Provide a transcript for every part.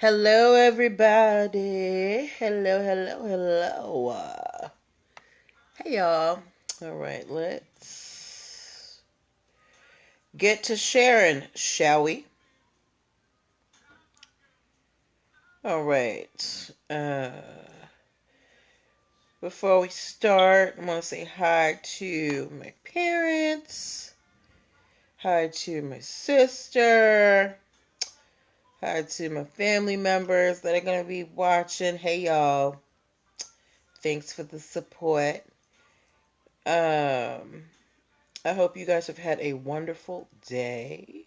Hello, everybody. Hello. Hey, y'all. All right, let's get to sharing, shall we? All right. Before we start, I want to say hi to my parents, hi to my sister, hi to my family members that are going to be watching. Hey, y'all. Thanks for the support. I hope you guys have had a wonderful day.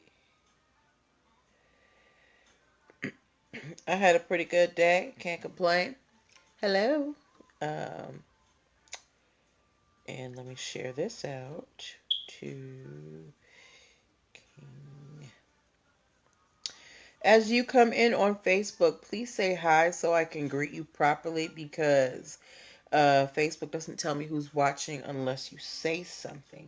I had a pretty good day. Can't complain. Hello. Um, and let me share this out to King. As you come in on Facebook, please say hi so I can greet you properly because Facebook doesn't tell me who's watching unless you say something.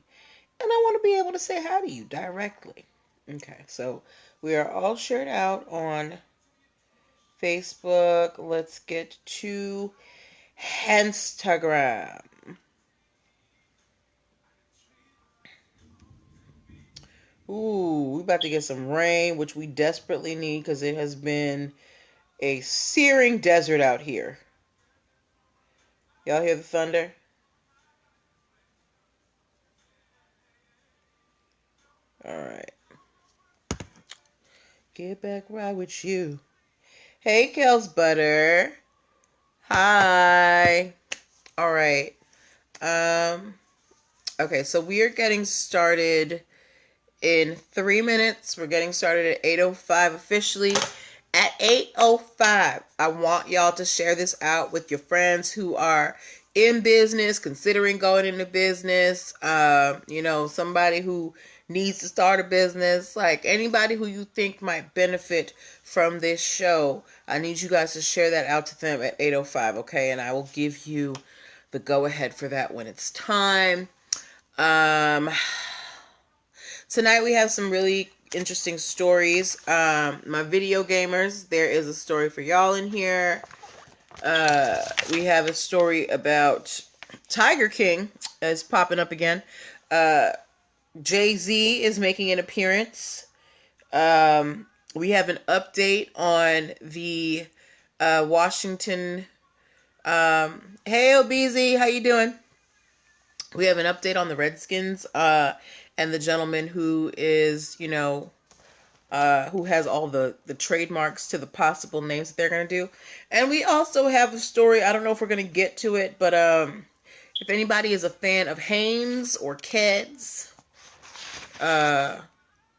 And I want to be able to say hi to you directly. Okay, so we are all shared out on Facebook. Let's get to Instagram. Ooh, we about to get some rain, which we desperately need because it has been a searing desert out here. Y'all hear the thunder? All right. Get back right with you. Hey, Kels Butter. Hi. All right. Okay, so we are getting started in 3 minutes. We're getting started at 8:05 officially. At 8:05, I want y'all to share this out with your friends who are in business, considering going into business. Somebody who needs to start a business, like anybody who you think might benefit from this show. I need you guys to share that out to them at 8:05, okay? And I will give you the go ahead for that when it's time. Tonight we have some really interesting stories. My video gamers, there is a story for y'all in here. We have a story about Tiger King is popping up again. Jay-Z is making an appearance. We have an update on the Washington. Hey, OBZ, how you doing? We have an update on the Redskins and the gentleman who is, who has all the trademarks to the possible names that they're going to do. And we also have a story, I don't know if we're going to get to it, but if anybody is a fan of Hanes or Keds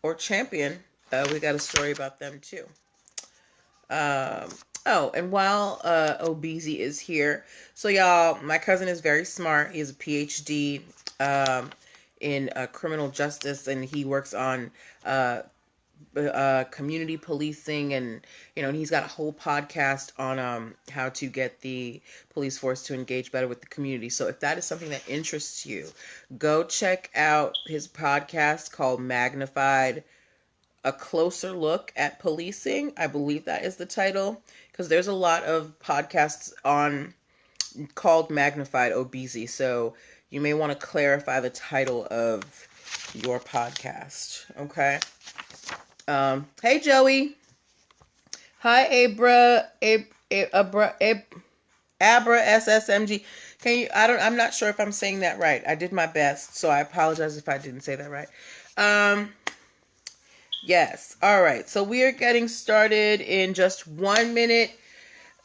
or Champion, we got a story about them too. And while OBZ is here, so y'all, my cousin is very smart. He has a PhD in criminal justice, and he works on community policing, and he's got a whole podcast on how to get the police force to engage better with the community. So if that is something that interests you, go check out his podcast called Magnified, a closer look at policing. I believe that is the title, because there's a lot of podcasts on called Magnified OBZ, so you may want to clarify the title of your podcast. Okay. Hey Joey. Hi Abra SSMG. I'm not sure if I'm saying that right. I did my best, so I apologize if I didn't say that right. Yes. All right. So we are getting started in just 1 minute.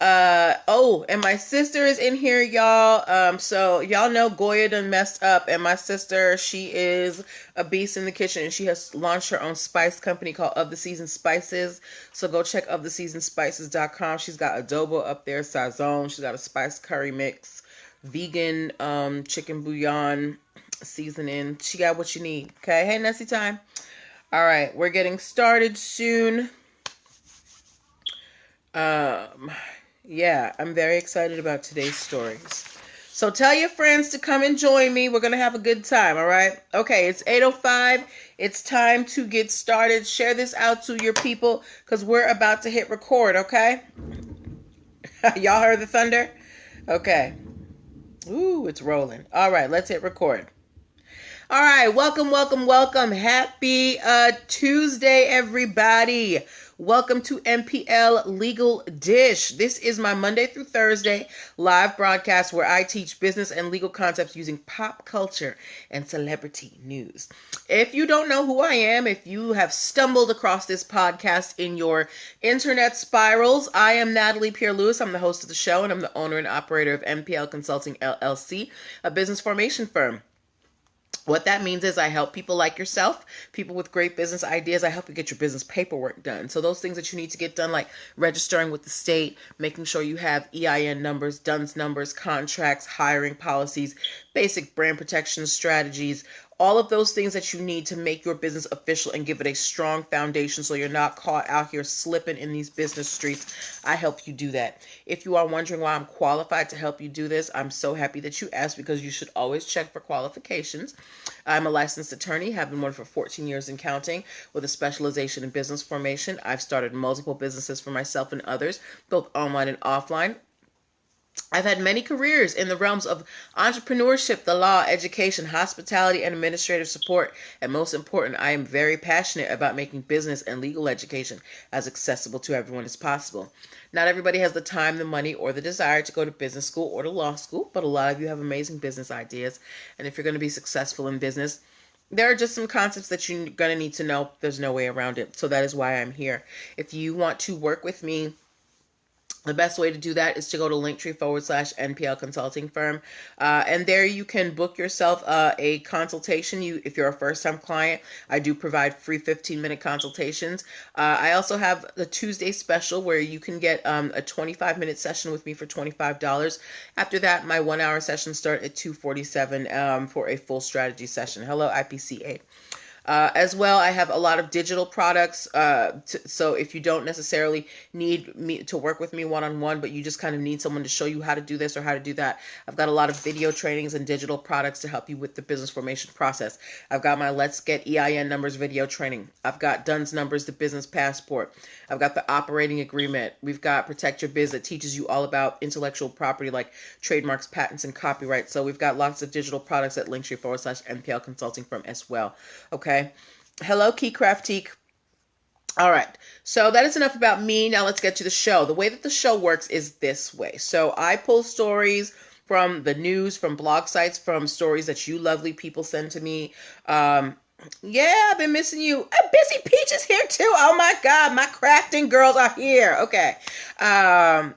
And my sister is in here, y'all. So y'all know Goya done messed up, and my sister, she is a beast in the kitchen, and she has launched her own spice company called Of the Season Spices. So go check oftheseasonspices.com. She's got adobo up there, sazon. She's got a spice curry mix, vegan chicken bouillon seasoning. She got what you need. Okay. Hey, Nessie time. All right, we're getting started soon. Yeah, I'm very excited about today's stories. So tell your friends to come and join me. We're going to have a good time, all right? Okay, it's 8:05. It's time to get started. Share this out to your people because we're about to hit record, okay? Y'all heard the thunder? Okay. Ooh, it's rolling. All right, let's hit record. All right, welcome. Happy Tuesday, everybody. Welcome to NPL Legal Dish. This is my Monday through Thursday live broadcast where I teach business and legal concepts using pop culture and celebrity news. If you don't know who I am, if you have stumbled across this podcast in your internet spirals, I am Natalie Pierre-Lewis. I'm the host of the show, and I'm the owner and operator of NPL Consulting LLC, a business formation firm. What that means is I help people like yourself, people with great business ideas. I help you get your business paperwork done. So those things that you need to get done, like registering with the state, making sure you have EIN numbers, DUNS numbers, contracts, hiring policies, basic brand protection strategies, all of those things that you need to make your business official and give it a strong foundation so you're not caught out here slipping in these business streets. I help you do that. If you are wondering why I'm qualified to help you do this, I'm so happy that you asked because you should always check for qualifications. I'm a licensed attorney, have been one for 14 years and counting with a specialization in business formation. I've started multiple businesses for myself and others, both online and offline. I've had many careers in the realms of entrepreneurship, the law, education, hospitality, and administrative support. And most important, I am very passionate about making business and legal education as accessible to everyone as possible. Not everybody has the time, the money, or the desire to go to business school or to law school, but a lot of you have amazing business ideas. And if you're going to be successful in business, there are just some concepts that you're going to need to know. There's no way around it. So that is why I'm here. If you want to work with me, the best way to do that is to go to linktr.ee/nplconsultingfirm. And there you can book yourself a consultation. If you're a first-time client, I do provide free 15-minute consultations. I also have the Tuesday special where you can get a 25-minute session with me for $25. After that, my 1-hour sessions start at $247 for a full strategy session. Hello, IPCA. As well, I have a lot of digital products, so if you don't necessarily need me to work with me one-on-one, but you just kind of need someone to show you how to do this or how to do that, I've got a lot of video trainings and digital products to help you with the business formation process. I've got my Let's Get EIN Numbers video training. I've got DUNS Numbers, the business passport. I've got the operating agreement. We've got Protect Your Biz that teaches you all about intellectual property like trademarks, patents, and copyright. So we've got lots of digital products at linktr.ee/nplconsultingfirm as well. Okay. Hello, Keycraftique. All right. So that is enough about me. Now let's get to the show. The way that the show works is this way. So I pull stories from the news, from blog sites, from stories that you lovely people send to me. Yeah, I've been missing you. Busy Peach is here too. Oh my God, my crafting girls are here. Okay.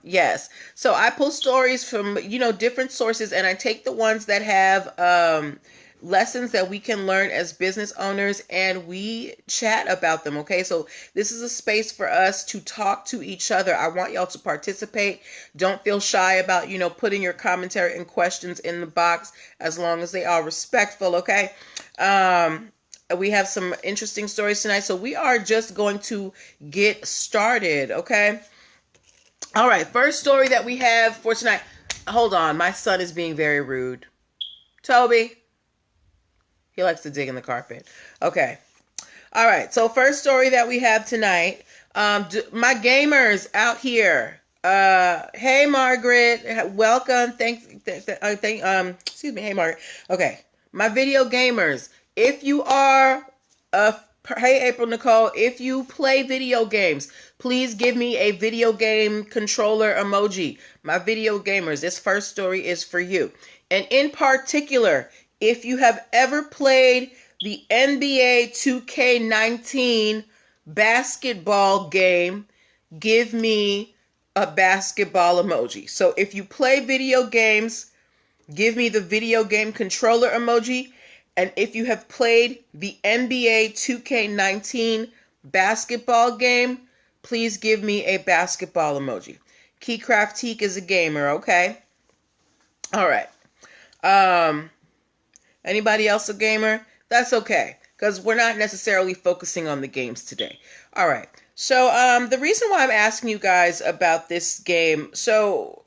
Yes. So I pull stories from, different sources, and I take the ones that have, lessons that we can learn as business owners, and we chat about them. Okay. So this is a space for us to talk to each other. I want y'all to participate. Don't feel shy about, putting your commentary and questions in the box as long as they are respectful. Okay. We have some interesting stories tonight. So we are just going to get started. Okay. All right. First story that we have for tonight. Hold on. My son is being very rude. Toby. He likes to dig in the carpet. Okay. All right. So first story that we have tonight. My gamers out here. Hey, Margaret. Welcome. Excuse me. Hey, Margaret. Okay. My video gamers. If you are hey, April Nicole. If you play video games, please give me a video game controller emoji. My video gamers. This first story is for you. And in particular, if you have ever played the NBA 2K19 basketball game, give me a basketball emoji. So if you play video games, give me the video game controller emoji. And if you have played the NBA 2K19 basketball game, please give me a basketball emoji. Keycraftique is a gamer, okay? All right. Anybody else a gamer? That's okay, because we're not necessarily focusing on the games today. All right. So the reason why I'm asking you guys about this game, so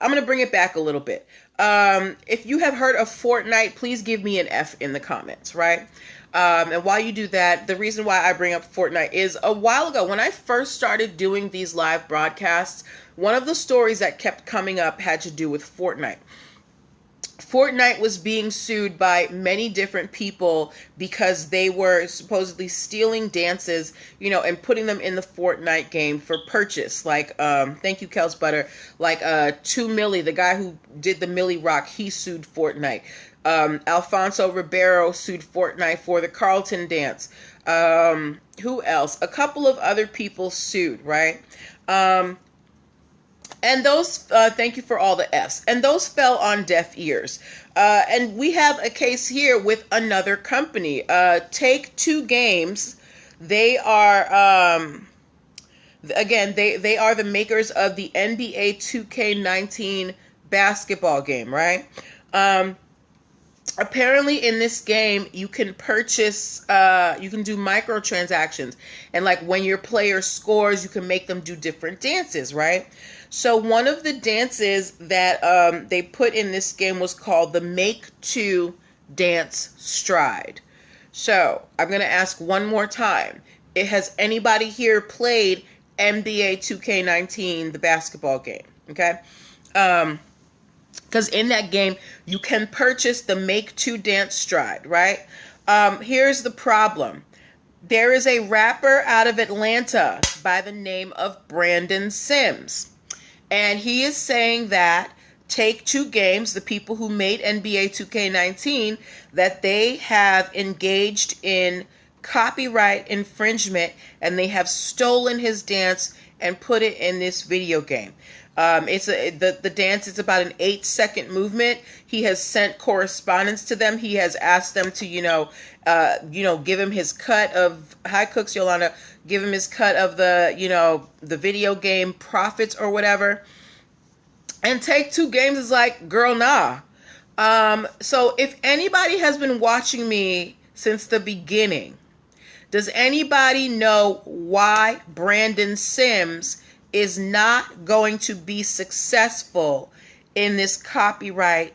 I'm going to bring it back a little bit. If you have heard of Fortnite, please give me an F in the comments, right? And while you do that, the reason why I bring up Fortnite is a while ago when I first started doing these live broadcasts, one of the stories that kept coming up had to do with Fortnite. Fortnite was being sued by many different people because they were supposedly stealing dances, and putting them in the Fortnite game for purchase. Like, thank you, Kels Butter. Like, 2 Millie, the guy who did the Millie Rock, he sued Fortnite. Alfonso Ribeiro sued Fortnite for the Carlton dance. Who else? A couple of other people sued, right? And those, thank you for all the F's. And those fell on deaf ears. And we have a case here with another company. Take-Two Games. They are, again, they are the makers of the NBA 2K19 basketball game, right? Apparently in this game, you can purchase, you can do microtransactions. And like when your player scores, you can make them do different dances, right? So one of the dances that they put in this game was called the Make 2 Dance Stride. So I'm going to ask one more time. Has anybody here played NBA 2K19, the basketball game? Okay. Because in that game, you can purchase the Make 2 Dance Stride, right? Here's the problem. There is a rapper out of Atlanta by the name of Brandon Sims. And he is saying that Take-Two Games, the people who made NBA 2K19, that they have engaged in copyright infringement and they have stolen his dance and put it in this video game. The dance is about an 8-second movement. He has sent correspondence to them. He has asked them to, give him his cut of, hi Cooks Yolanda, give him his cut of the, the video game profits or whatever. And Take-Two Games is like, girl, nah. So if anybody has been watching me since the beginning, does anybody know why Brandon Sims is not going to be successful in this copyright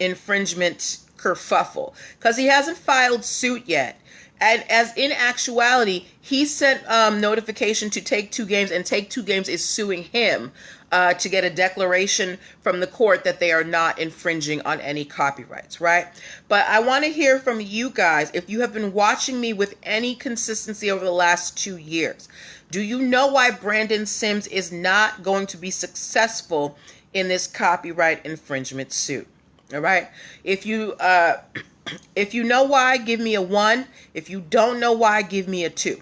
infringement kerfuffle? Because he hasn't filed suit yet. And as in actuality, he sent notification to Take-Two Games, and Take-Two Games is suing him to get a declaration from the court that they are not infringing on any copyrights, right? But I want to hear from you guys, if you have been watching me with any consistency over the last 2 years. Do you know why Brandon Sims is not going to be successful in this copyright infringement suit? All right. If you know why, give me a 1. If you don't know why, give me a 2.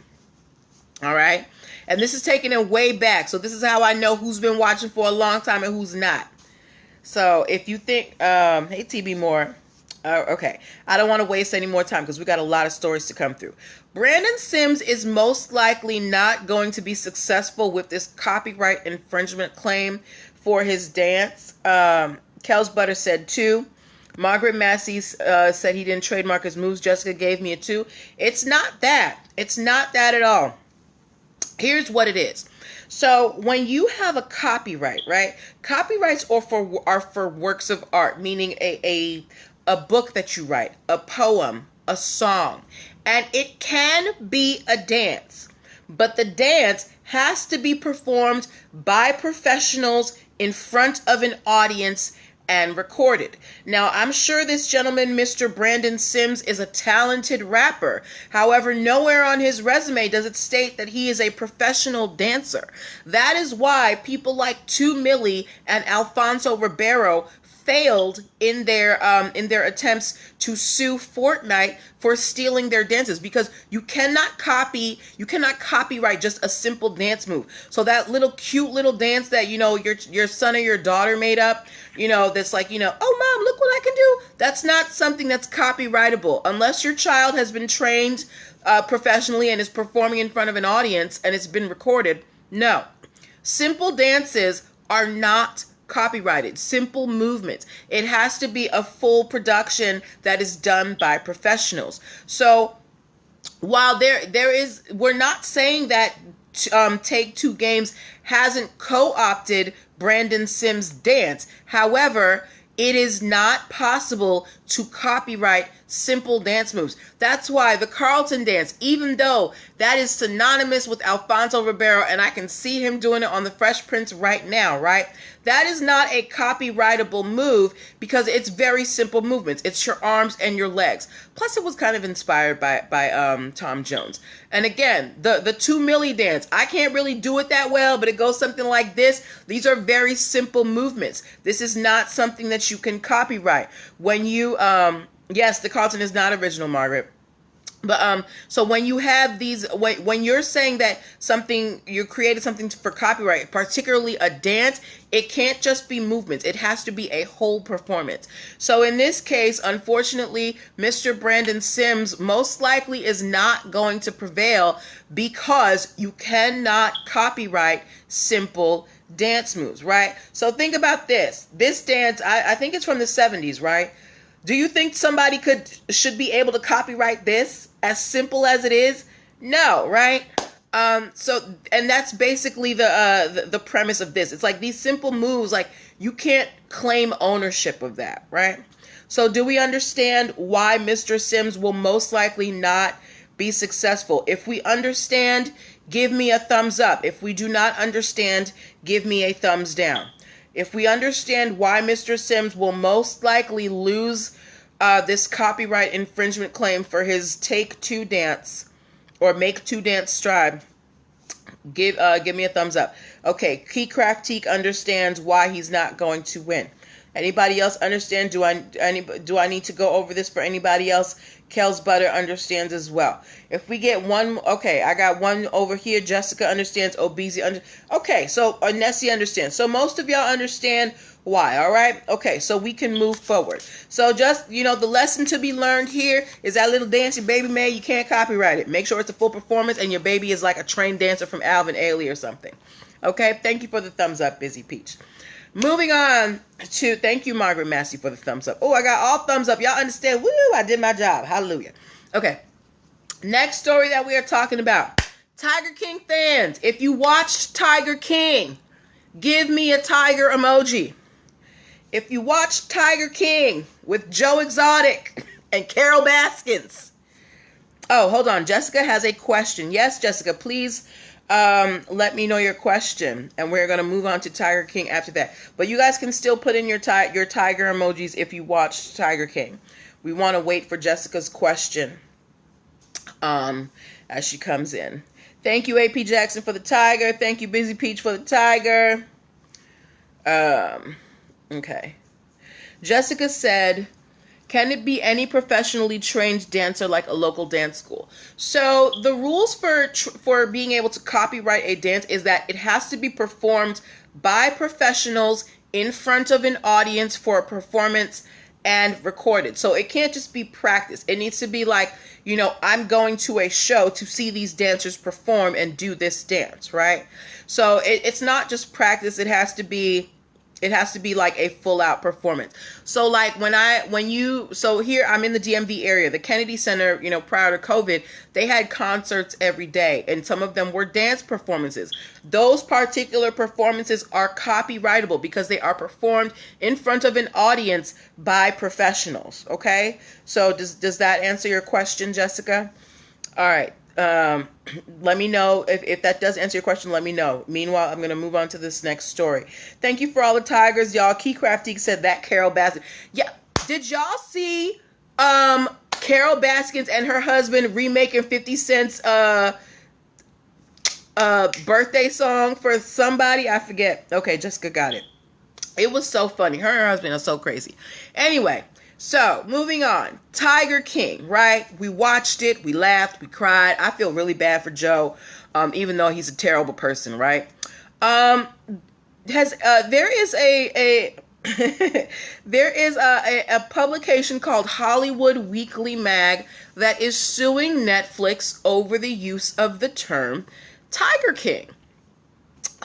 All right. And this is taking it way back. So this is how I know who's been watching for a long time and who's not. So if you think, hey, TB Moore. Okay. I don't want to waste any more time because we got a lot of stories to come through. Brandon Sims is most likely not going to be successful with this copyright infringement claim for his dance. Kels Butter said 2. Margaret Massey said he didn't trademark his moves. Jessica gave me a 2. It's not that. It's not that at all. Here's what it is. So when you have a copyright, right? Copyrights are for works of art, meaning a book that you write, a poem, a song. And it can be a dance, but the dance has to be performed by professionals in front of an audience and recorded. Now, I'm sure this gentleman, Mr. Brandon Sims, is a talented rapper. However, nowhere on his resume does it state that he is a professional dancer. That is why people like 2 Millie and Alfonso Ribeiro failed in their attempts to sue Fortnite for stealing their dances, because you cannot copyright just a simple dance move. So that cute little dance that your son or your daughter made up, that's like, oh mom, look what I can do. That's not something that's copyrightable unless your child has been trained professionally and is performing in front of an audience and it's been recorded. No, simple dances are not copyrighted. Simple movements. It has to be a full production that is done by professionals. So while we're not saying that Take-Two Games hasn't co-opted Brandon Sims' dance. However, it is not possible to copyright simple dance moves. That's why the Carlton dance, even though that is synonymous with Alfonso Ribeiro, and I can see him doing it on the Fresh Prince right now, right? That is not a copyrightable move because it's very simple movements. It's your arms and your legs. Plus, it was kind of inspired by Tom Jones. And again, the 2 Milli dance, I can't really do it that well, but it goes something like this. These are very simple movements. This is not something that you can copyright. When you, yes, the Carlton is not original, Margaret. But so when you have these, when you're saying that you created something for copyright, particularly a dance, it can't just be movements. It has to be a whole performance. So in this case, unfortunately, Mr. Brandon Sims most likely is not going to prevail because you cannot copyright simple dance moves, right? So think about this. This dance, I think it's from the 70s, right? Do you think somebody should be able to copyright this, as simple as it is? No, right? And that's basically the premise of this. It's like these simple moves, like you can't claim ownership of that, right? So do we understand why Mr. Sims will most likely not be successful? If we understand, give me a thumbs up. If we do not understand, give me a thumbs down. If we understand why Mr. Sims will most likely lose this copyright infringement claim for his Take-Two dance or Make-Two dance stride, give me a thumbs up. Okay, Keycraftique understands why he's not going to win. Anybody else understand? Do I need to go over this for anybody else? Kel's Butter understands as well. If we get one, okay, I got one over here. Jessica understands. Obese okay, so Nessie understands. So most of y'all understand why, all right? Okay, so we can move forward. So just, the lesson to be learned here is that little dance your baby made, you can't copyright it. Make sure it's a full performance and your baby is like a trained dancer from Alvin Ailey or something. Okay, thank you for the thumbs up, Busy Peach. Moving on to, thank you, Margaret Massey, for the thumbs up. Oh, I got all thumbs up. Y'all understand? Woo, I did my job. Hallelujah. Okay. Next story that we are talking about. Tiger King fans, if you watched Tiger King, give me a tiger emoji. If you watched Tiger King with Joe Exotic and Carol Baskins. Oh, hold on. Jessica has a question. Yes, Jessica, please let me know your question, and we're going to move on to Tiger King after that. But you guys can still put in your tiger emojis if you watched Tiger King. We want to wait for Jessica's question as she comes in. Thank you, AP Jackson, for the tiger. Thank you, Busy Peach, for the tiger. Okay. Jessica said, can it be any professionally trained dancer like a local dance school? So the rules for being able to copyright a dance is that it has to be performed by professionals in front of an audience for a performance and recorded. So it can't just be practice. It needs to be like, I'm going to a show to see these dancers perform and do this dance, right? So it's not just practice. It has to be like a full out performance. So like so here I'm in the DMV area, the Kennedy Center, prior to COVID, they had concerts every day and some of them were dance performances. Those particular performances are copyrightable because they are performed in front of an audience by professionals. Okay. So does that answer your question, Jessica? All right. Let me know if that does answer your question. Let me know. Meanwhile, I'm going to move on to this next story. Thank you for all the tigers, y'all. Keycraftique said that Carol Baskins. Yeah, did y'all see Carol Baskins and her husband remaking 50 Cent's birthday song for somebody? I forget. Okay, Jessica got it. It was so funny. Her and her husband are so crazy. Anyway. So, moving on. Tiger King, right? We watched it. We laughed. We cried. I feel really bad for Joe, even though he's a terrible person, right? There is a publication called Hollywood Weekly Mag that is suing Netflix over the use of the term Tiger King.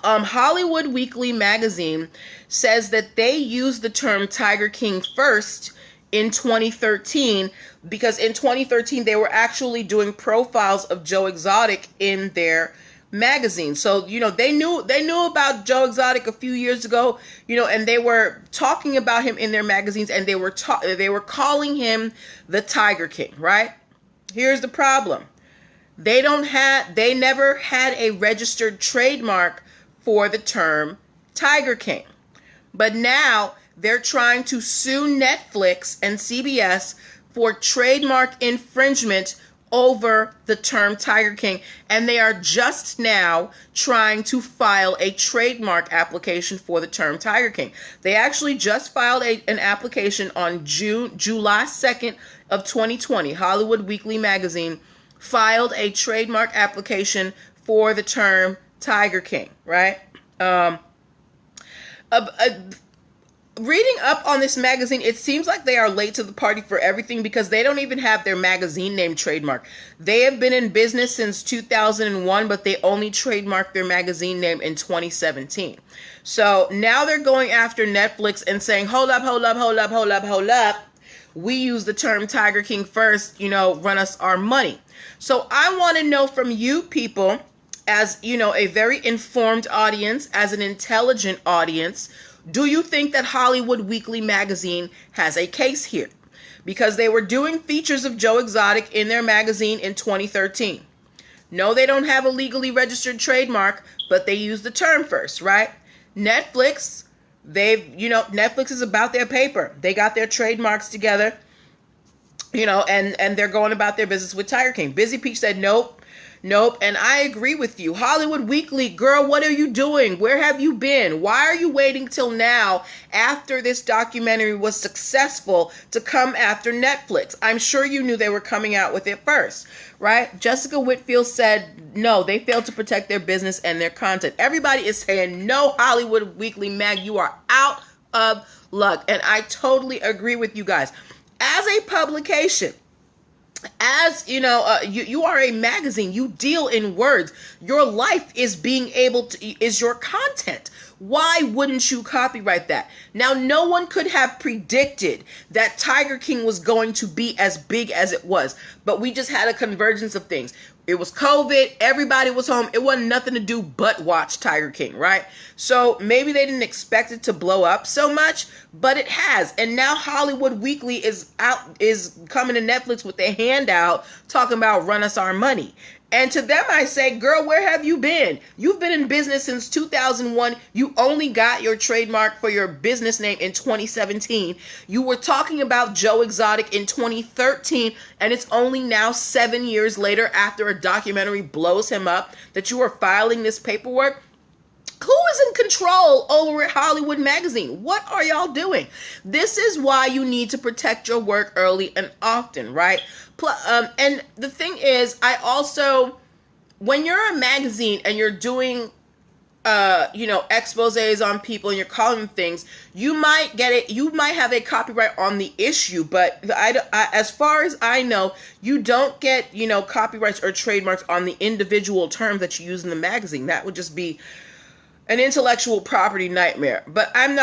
Hollywood Weekly magazine says that they used the term Tiger King first in 2013, because in 2013 they were actually doing profiles of Joe Exotic in their magazine. So, they knew about Joe Exotic a few years ago, and they were talking about him in their magazines, and they were calling him the Tiger King, right? Here's the problem. They never had a registered trademark for the term Tiger King. But now they're trying to sue Netflix and CBS for trademark infringement over the term Tiger King, and they are just now trying to file a trademark application for the term Tiger King. They actually just filed an application on July 2nd of 2020. Hollywood Weekly magazine filed a trademark application for the term Tiger King, right? Reading up on this magazine, it seems like they are late to the party for everything, because they don't even have their magazine name trademark. They have been in business since 2001, but they only trademarked their magazine name in 2017. So now they're going after Netflix and saying, hold up. We use the term Tiger King first, run us our money. So I want to know from you people, as a very informed audience, as an intelligent audience, do you think that Hollywood Weekly magazine has a case here? Because they were doing features of Joe Exotic in their magazine in 2013. No, they don't have a legally registered trademark, but they use the term first, right? Netflix, Netflix is about their paper. They got their trademarks together, and they're going about their business with Tiger King. Busy Peach said, nope. And I agree with you. Hollywood Weekly, girl, what are you doing? Where have you been? Why are you waiting till now, after this documentary was successful, to come after Netflix? I'm sure you knew they were coming out with it first, right? Jessica Whitfield said, no, they failed to protect their business and their content. Everybody is saying, no, Hollywood Weekly mag, you are out of luck. And I totally agree with you guys. As a publication, as you are a magazine, you deal in words. Your life is is your content. Why wouldn't you copyright that? Now, no one could have predicted that Tiger King was going to be as big as it was, but we just had a convergence of things. It was COVID. Everybody was home. It wasn't nothing to do but watch Tiger King, right? So maybe they didn't expect it to blow up so much, but it has. And now Hollywood Weekly is coming to Netflix with their hand out, talking about run us our money. And to them, I say, girl, where have you been? You've been in business since 2001. You only got your trademark for your business name in 2017. You were talking about Joe Exotic in 2013, and it's only now 7 years later, after a documentary blows him up, that you are filing this paperwork. Who is in control over at Hollywood Magazine? What are y'all doing? This is why you need to protect your work early and often, right? And the thing is, when you're a magazine and you're doing, exposés on people and you're calling them things, you might get it. You might have a copyright on the issue, but as far as I know, you don't get, copyrights or trademarks on the individual terms that you use in the magazine. That would just be an intellectual property nightmare. But I'm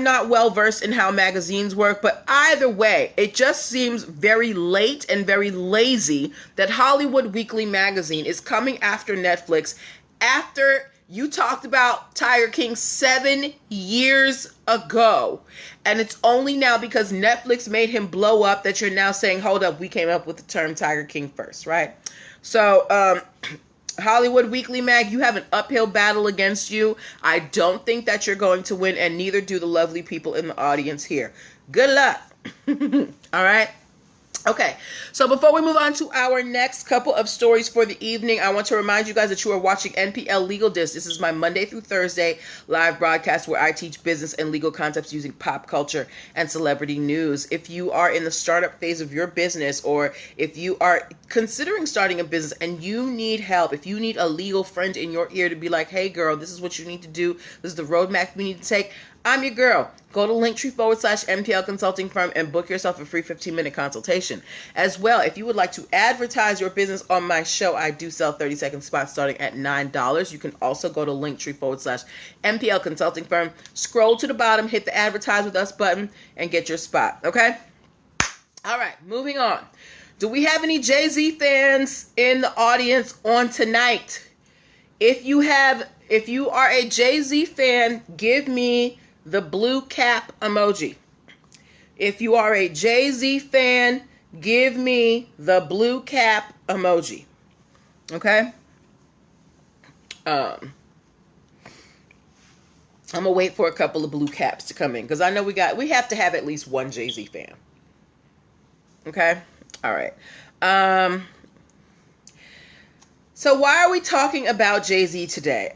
not well versed in how magazines work, but either way, it just seems very late and very lazy that Hollywood Weekly magazine is coming after Netflix after you talked about Tiger King 7 years ago. And it's only now because Netflix made him blow up that you're now saying, hold up, we came up with the term Tiger King first, right? So, Hollywood Weekly mag, you have an uphill battle against you. I don't think that you're going to win, and neither do the lovely people in the audience here. Good luck. All right. Okay, so before we move on to our next couple of stories for the evening, I want to remind you guys that you are watching NPL Legal Disc. This is my Monday through Thursday live broadcast where I teach business and legal concepts using pop culture and celebrity news. If you are in the startup phase of your business, or if you are considering starting a business and you need help, if you need a legal friend in your ear to be like, hey girl, this is what you need to do, this is the roadmap we need to take, I'm your girl. Go to linktr.ee/NPL Consulting Firm and book yourself a free 15-minute consultation. As well, if you would like to advertise your business on my show, I do sell 30-second spots starting at $9. You can also go to linktr.ee/NPL Consulting Firm. Scroll to the bottom, hit the advertise with us button, and get your spot. Okay? All right, moving on. Do we have any Jay-Z fans in the audience on tonight? If you are a Jay-Z fan, give me the blue cap emoji. If you are a Jay-Z fan, give me the blue cap emoji. Okay? I'm gonna wait for a couple of blue caps to come in because I know we have to have at least one Jay-Z fan. Okay? All right. So why are we talking about Jay-Z today?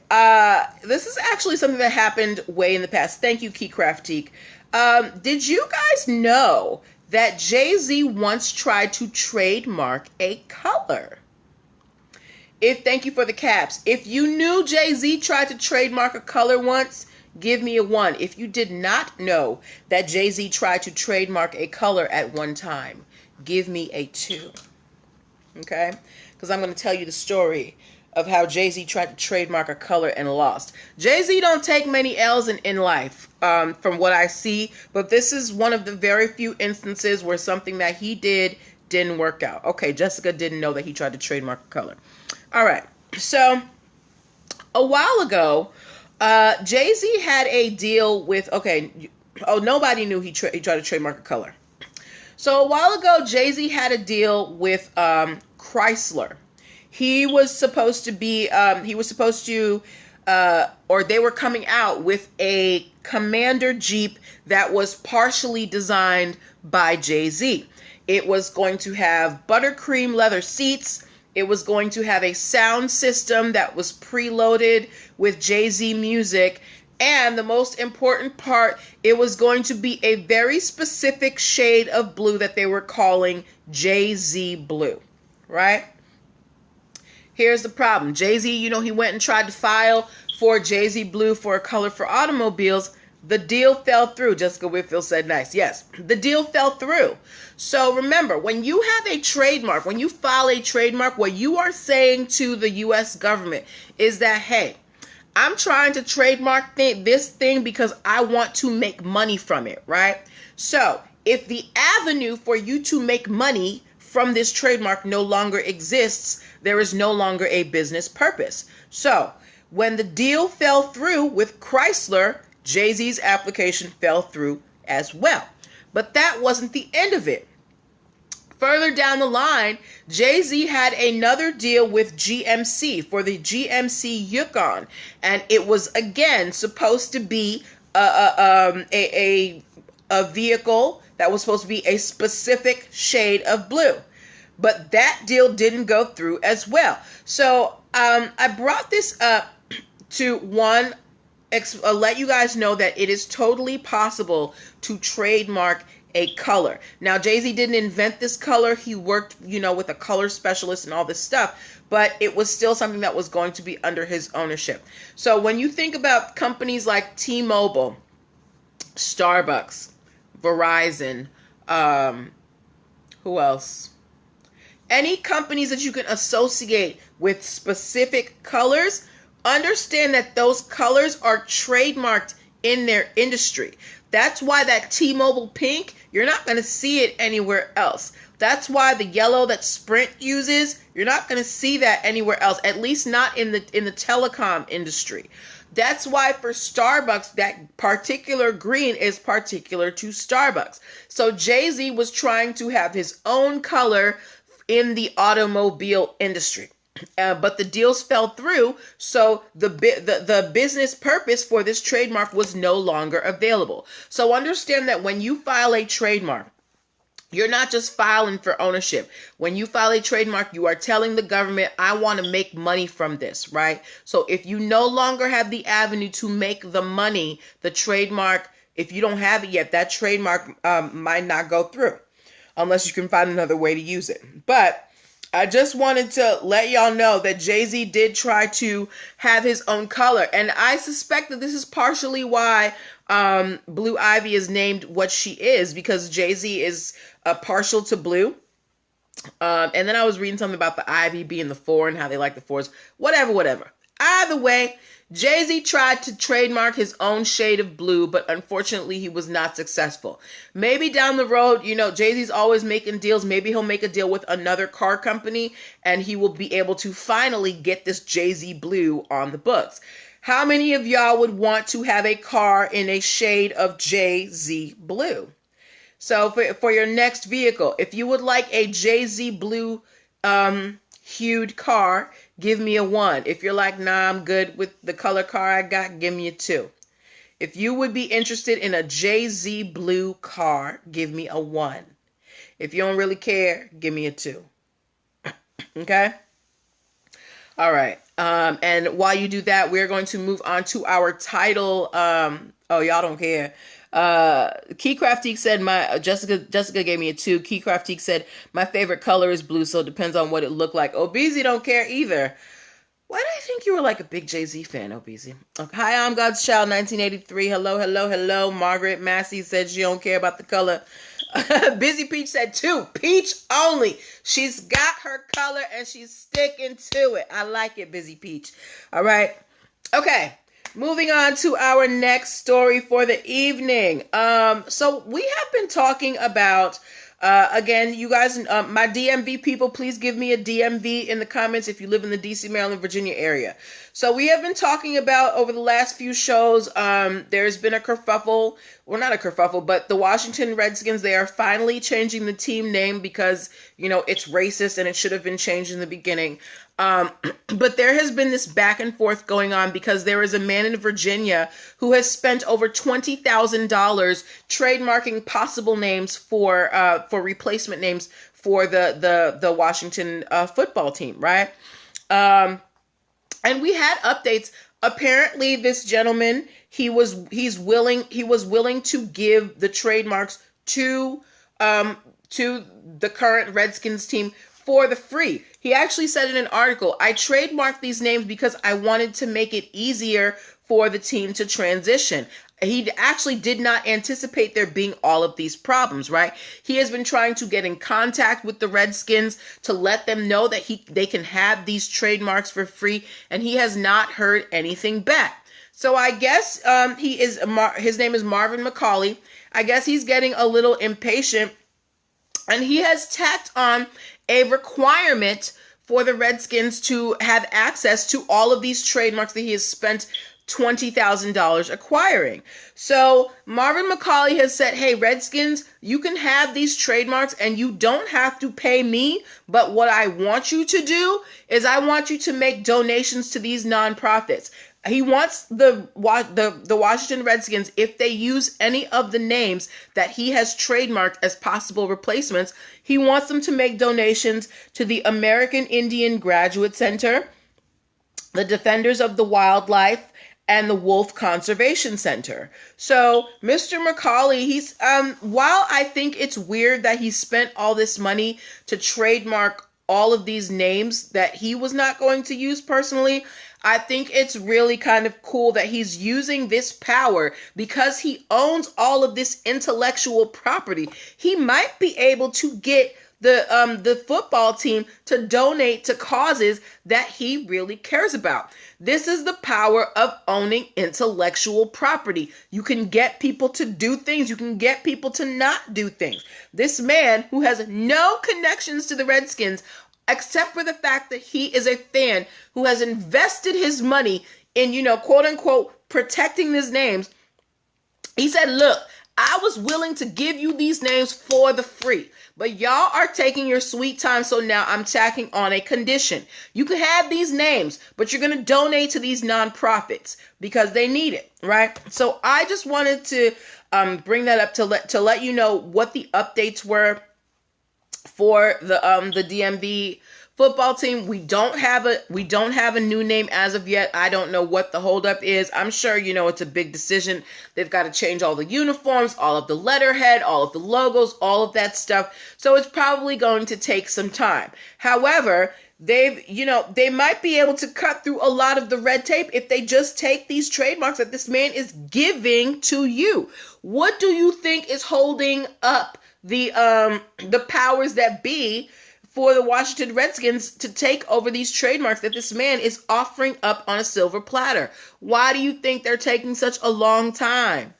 This is actually something that happened way in the past. Thank you, Keycraftique. Did you guys know that Jay-Z once tried to trademark a color? Thank you for the caps. If you knew Jay-Z tried to trademark a color once, give me a 1. If you did not know that Jay-Z tried to trademark a color at one time, give me a 2. Okay? Because I'm going to tell you the story of how Jay-Z tried to trademark a color and lost. Jay-Z don't take many L's in life, from what I see, but this is one of the very few instances where something that he didn't work out. Okay, Jessica didn't know that he tried to trademark a color. All right, so a while ago, Jay-Z had a deal with, nobody knew he tried to trademark a color. So a while ago, Jay-Z had a deal with Chrysler. He was supposed to be, or they were coming out with a Commander Jeep that was partially designed by Jay-Z. It was going to have buttercream leather seats. It was going to have a sound system that was preloaded with Jay-Z music. And the most important part, it was going to be a very specific shade of blue that they were calling Jay-Z blue, right? Here's the problem. Jay-Z, he went and tried to file for Jay-Z blue for a color for automobiles. The deal fell through. Jessica Whitfield said nice. Yes, the deal fell through. So remember, when you have a trademark, when you file a trademark, what you are saying to the U.S. government is that, hey, I'm trying to trademark this thing because I want to make money from it, right? So if the avenue for you to make money from this trademark no longer exists, there is no longer a business purpose. So when the deal fell through with Chrysler, Jay-Z's application fell through as well. But that wasn't the end of it. Further down the line, Jay-Z had another deal with GMC for the GMC Yukon, and it was again supposed to be a vehicle that was supposed to be a specific shade of blue. But that deal didn't go through as well. So I brought this up to let you guys know that it is totally possible to trademark a color. Now, Jay-Z didn't invent this color. He worked, with a color specialist and all this stuff, but it was still something that was going to be under his ownership. So when you think about companies like T-Mobile, Starbucks, Verizon, who else? Any companies that you can associate with specific colors, understand that those colors are trademarked in their industry. That's why that T-Mobile pink, you're not going to see it anywhere else. That's why the yellow that Sprint uses, you're not going to see that anywhere else, at least not in the telecom industry. That's why for Starbucks, that particular green is particular to Starbucks. So Jay-Z was trying to have his own color in the automobile industry. But the deals fell through, so the business purpose for this trademark was no longer available. So understand that when you file a trademark, you're not just filing for ownership. When you file a trademark, you are telling the government, I want to make money from this, right? So if you no longer have the avenue to make the money, the trademark, if you don't have it yet, that trademark might not go through unless you can find another way to use it. But I just wanted to let y'all know that Jay-Z did try to have his own color. And I suspect that this is partially why Blue Ivy is named what she is, because Jay-Z is partial to blue. And then I was reading something about the Ivy being the 4 and how they like the 4s. Whatever. Either way, Jay-Z tried to trademark his own shade of blue, but unfortunately he was not successful. Maybe down the road, Jay-Z's always making deals. Maybe he'll make a deal with another car company and he will be able to finally get this Jay-Z blue on the books. How many of y'all would want to have a car in a shade of Jay-Z blue? So for your next vehicle, if you would like a Jay-Z blue hued car, give me a 1. If you're like, nah, I'm good with the color car I got, give me a 2. If you would be interested in a Jay-Z blue car, give me a 1. If you don't really care, give me a 2. Okay? All right. And while you do that, we're going to move on to our title. Oh, y'all don't care. Keycraftique said Jessica gave me a 2. Keycraftique said my favorite color is blue, so it depends on what it looked like. Obeezy don't care either. Why do I think you were like a big Jay-Z fan, Obeezy? Okay. Hi, I'm God's Child 1983. Hello. Margaret Massey said she don't care about the color. Busy Peach said 2. Peach only. She's got her color and she's sticking to it. I like it, Busy Peach. All right. Okay. Moving on to our next story for the evening. So we have been talking about, again, you guys, my DMV people, please give me a DMV in the comments if you live in the DC, Maryland, Virginia area. So we have been talking about over the last few shows, there's been a kerfuffle, well, not a kerfuffle, but the Washington Redskins, they are finally changing the team name because, it's racist and it should have been changed in the beginning. But there has been this back and forth going on because there is a man in Virginia who has spent over $20,000 trademarking possible names for replacement names for the Washington football team, right? And we had updates. Apparently, this gentleman he's willing to give the trademarks to the current Redskins team for the free. He actually said in an article, I trademarked these names because I wanted to make it easier for the team to transition. He actually did not anticipate there being all of these problems, right? He has been trying to get in contact with the Redskins to let them know that they can have these trademarks for free, and he has not heard anything back. So I guess his name is Marvin McCauley. I guess he's getting a little impatient, and he has tacked on a requirement for the Redskins to have access to all of these trademarks that he has spent $20,000 acquiring. So Marvin McCauley has said, hey, Redskins, you can have these trademarks and you don't have to pay me. But what I want you to do is I want you to make donations to these nonprofits. He wants the Washington Redskins, if they use any of the names that he has trademarked as possible replacements, he wants them to make donations to the American Indian Graduate Center, the Defenders of the Wildlife, and the Wolf Conservation Center. So Mr. McCauley, he's while I think it's weird that he spent all this money to trademark all of these names that he was not going to use personally, I think it's really kind of cool that he's using this power because he owns all of this intellectual property. He might be able to get the football team to donate to causes that he really cares about. This is the power of owning intellectual property. You can get people to do things. You can get people to not do things. This man who has no connections to the Redskins, except for the fact that he is a fan who has invested his money in, quote unquote, protecting these names. He said, look, I was willing to give you these names for the free, but y'all are taking your sweet time. So now I'm tacking on a condition. You can have these names, but you're going to donate to these nonprofits because they need it. Right. So I just wanted to bring that up to let you know what the updates were for the DMV football team. We don't have a new name as of yet. I don't know what the holdup is. I'm sure it's a big decision. They've got to change all the uniforms, all of the letterhead, all of the logos, all of that stuff. So it's probably going to take some time. However, they might be able to cut through a lot of the red tape if they just take these trademarks that this man is giving to you. What do you think is holding up the powers that be for the Washington Redskins to take over these trademarks that this man is offering up on a silver platter. Why do you think they're taking such a long time?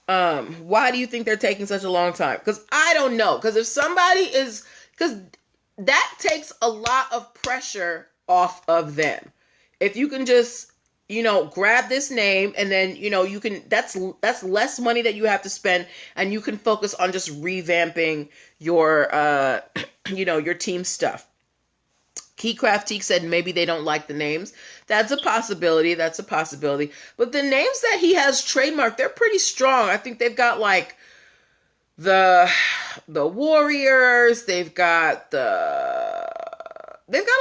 Why do you think they're taking such a long time? Because I don't know. Because that takes a lot of pressure off of them. If you can just, grab this name and then, you can, that's less money that you have to spend, and you can focus on just revamping your, your team stuff. Keycraft Teak said maybe they don't like the names. That's a possibility. But the names that he has trademarked, they're pretty strong. I think they've got like the Warriors. They've got a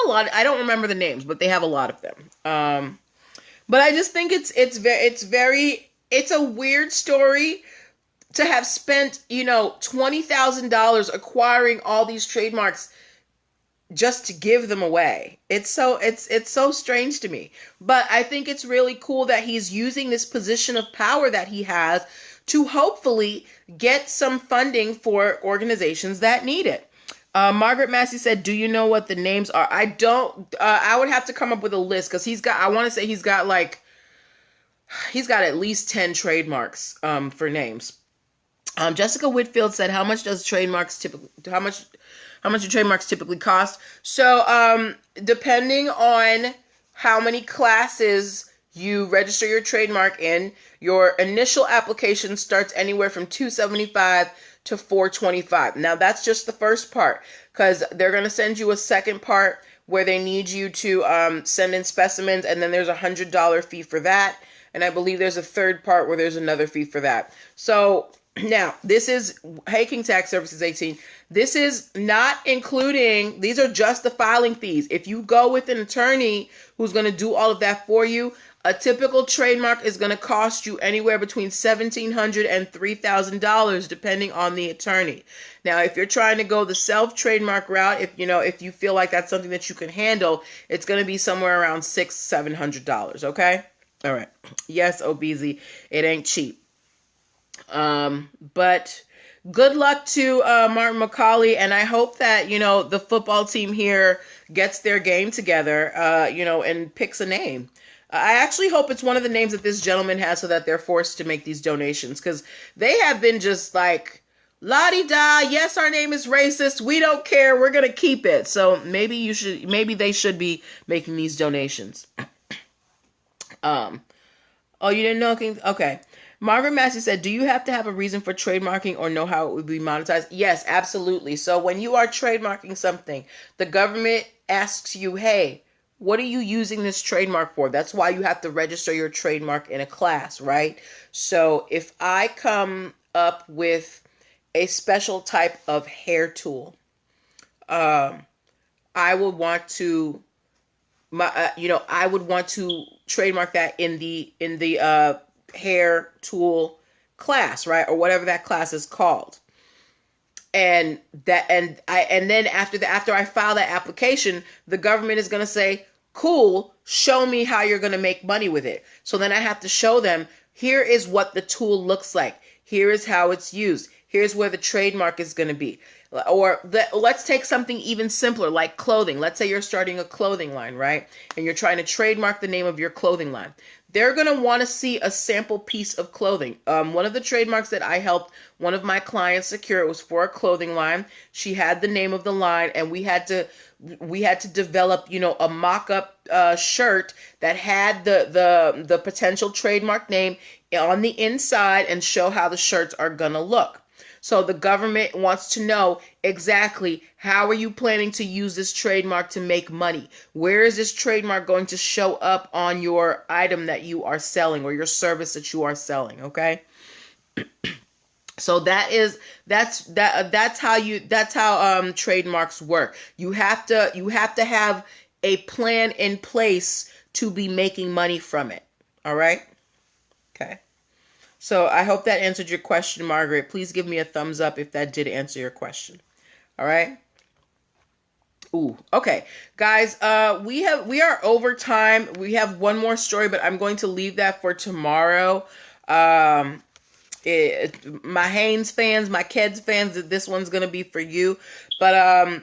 lot. I don't remember the names, but they have a lot of them. But I just think it's a weird story to have spent, $20,000 acquiring all these trademarks just to give them away. It's so strange to me. But I think it's really cool that he's using this position of power that he has to hopefully get some funding for organizations that need it. Margaret Massey said, do you know what the names are? I don't. I would have to come up with a list, because he's got at least 10 trademarks for names. Jessica Whitfield said, how much do trademarks typically cost? So, depending on how many classes you register your trademark in, your initial application starts anywhere from $275 to $425. Now, that's just the first part, because they're going to send you a second part where they need you to send in specimens, and then there's a $100 fee for that. And I believe there's a third part where there's another fee for that. So now, this is King Tax Services 18. This is not including, these are just the filing fees. If you go with an attorney who's going to do all of that for you, a typical trademark is going to cost you anywhere between $1,700 and $3,000, depending on the attorney. Now, if you're trying to go the self-trademark route, if you feel like that's something that you can handle, it's going to be somewhere around $600-700. Okay. All right. Yes, Obeezy, it ain't cheap. But good luck to Martin McCauley, and I hope that, the football team here gets their game together, and picks a name. I actually hope it's one of the names that this gentleman has, so that they're forced to make these donations, because they have been just like, la-di-da, yes, our name is racist, we don't care, we're going to keep it. So maybe they should be making these donations. Oh, you didn't know? Okay. Margaret Massey said, do you have to have a reason for trademarking or know how it would be monetized? Yes, absolutely. So when you are trademarking something, the government asks you, hey, what are you using this trademark for? That's why you have to register your trademark in a class, right? So if I come up with a special type of hair tool, I would want to, I would want to trademark that in the hair tool class, right? Or whatever that class is called. And then after I file that application, the government is going to say, cool, show me how you're going to make money with it. So then I have to show them, here is what the tool looks like. Here is how it's used. Here's where the trademark is going to be. Or let's take something even simpler, like clothing. Let's say you're starting a clothing line, right? And you're trying to trademark the name of your clothing line. They're going to want to see a sample piece of clothing. One of the trademarks that I helped one of my clients secure, it was for a clothing line. She had the name of the line, and we had to develop, a mock-up shirt that had the potential trademark name on the inside and show how the shirts are going to look. So the government wants to know exactly how are you planning to use this trademark to make money? Where is this trademark going to show up on your item that you are selling or your service that you are selling? Okay. So that's how trademarks work. You have to have a plan in place to be making money from it. All right. Okay. So I hope that answered your question, Margaret. Please give me a thumbs up if that did answer your question. All right. Ooh, okay. Guys, we are over time. We have one more story, but I'm going to leave that for tomorrow. my Haynes fans, my Keds fans, this one's going to be for you. But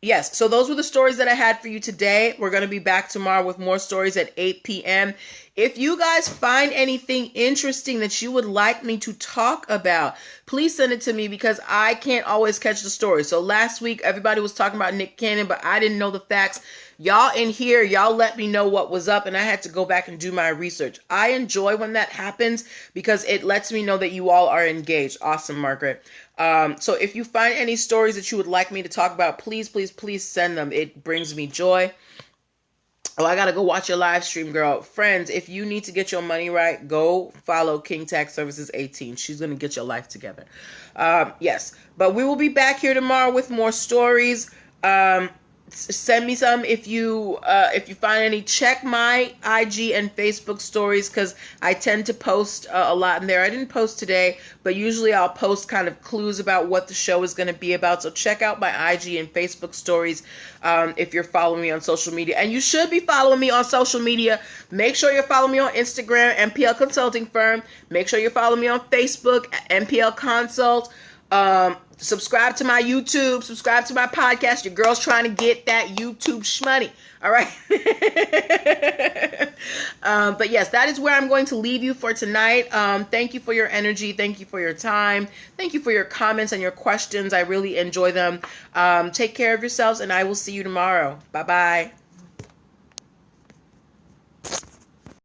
yes, so those were the stories that I had for you today. We're going to be back tomorrow with more stories at 8 p.m. If you guys find anything interesting that you would like me to talk about, please send it to me because I can't always catch the story. So last week, everybody was talking about Nick Cannon, but I didn't know the facts. Y'all in here, y'all let me know what was up, and I had to go back and do my research. I enjoy when that happens because it lets me know that you all are engaged. Awesome, Margaret. So if you find any stories that you would like me to talk about, please, please, please send them. It brings me joy. Oh, I gotta go watch your live stream, girl. Friends, if you need to get your money right, go follow King Tax Services 18. She's gonna get your life together. Yes, but we will be back here tomorrow with more stories. Send me some if you find any. Check my IG and Facebook stories because I tend to post a lot in there. I didn't post today, but usually I'll post kind of clues about what the show is going to be about. So check out my IG and Facebook stories if you're following me on social media. And you should be following me on social media. Make sure you're following me on Instagram, NPL Consulting Firm. Make sure you're following me on Facebook, NPL Consult. Subscribe to my YouTube, subscribe to my podcast. Your girl's trying to get that YouTube shmoney. All right. But yes, that is where I'm going to leave you for tonight. Thank you for your energy. Thank you for your time. Thank you for your comments and your questions. I really enjoy them. Take care of yourselves, and I will see you tomorrow. Bye-bye.